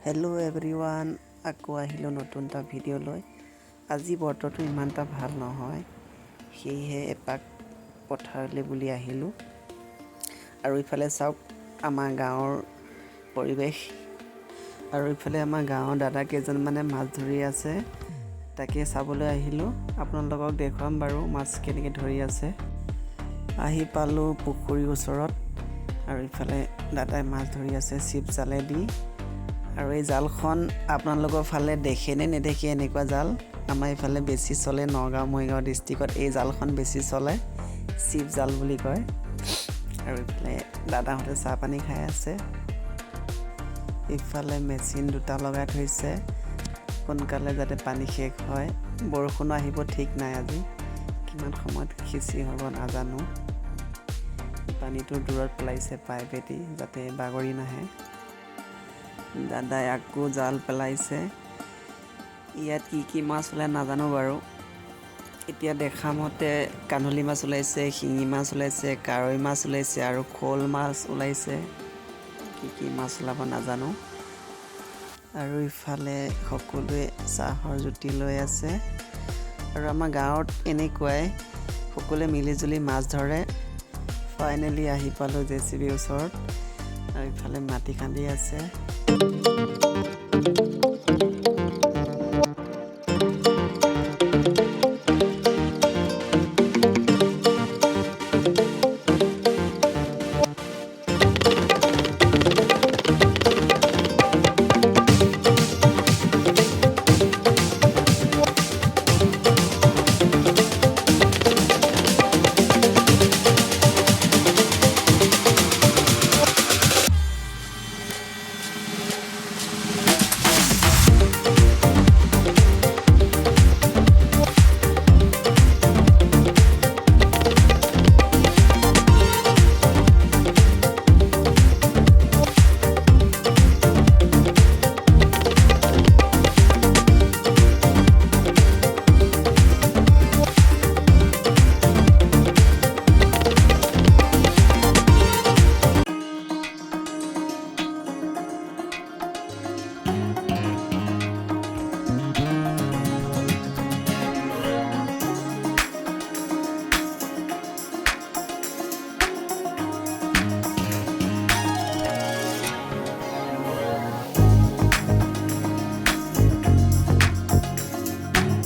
Hello' everyone, আকৌ আহিলোঁ নতুন এটা ভিডিঅ' লৈ। আজি বতৰটো ইমান এটা ভাল নহয়, সেয়েহে এপাক পথাৰলৈ বুলি আহিলোঁ। আৰু ইফালে চাওক আমাৰ গাঁৱৰ পৰিৱেশ, আৰু ইফালে আমাৰ গাঁৱৰ দাদা কেইজনমানে মাছ ধৰি আছে, তাকে চাবলৈ আহিলোঁ। আপোনালোকক দেখুৱাম বাৰু মাছ কেনেকৈ ধৰি আছে। আহি পালোঁ পুখুৰীৰ ওচৰত, আৰু ইফালে দাদাই মাছ ধৰি আছে চিপ জালেদি। আৰু এই জালখন আপোনালোকৰ ফালে দেখেনে নেদেখে এনেকুৱা জাল? আমাৰ এইফালে বেছি চলে, নগাঁও মৰিগাঁও ডিষ্ট্ৰিক্টত এই জালখন বেছি চলে, চিপ জাল বুলি কয়। আৰু ইফালে দাদাহঁতে চাহ পানী খাই আছে। ইফালে মেচিন দুটা লগাই থৈছে, সোনকালে যাতে পানী শেষ হয়। বৰষুণো আহিব ঠিক নাই, আজি কিমান সময়ত সিঁচি হ'ব নাজানো। পানীটো দূৰত পেলাইছে পাইপেদি যাতে বাগৰি নাহে। দাদাই আকৌ জাল পেলাইছে। ইয়াত কি মাছ ওলাই নাজানো বাৰু। এতিয়া দেখা মতে কান্ধলি মাছ ওলাইছে, শিঙি মাছ ওলাইছে, কাৱৈ মাছ ওলাইছে আৰু শ'ল মাছ ওলাইছে। কি মাছ ওলাব নাজানো। আৰু ইফালে সকলোৱে চাহৰ জুতি লৈ আছে। আৰু আমাৰ গাঁৱত এনেকুৱাই সকলোৱে মিলিজুলি মাছ ধৰে। ফাইনেলি আহি পালোঁ JCBৰ ওচৰত, আৰু ইফালে মাটি খান্দি আছে।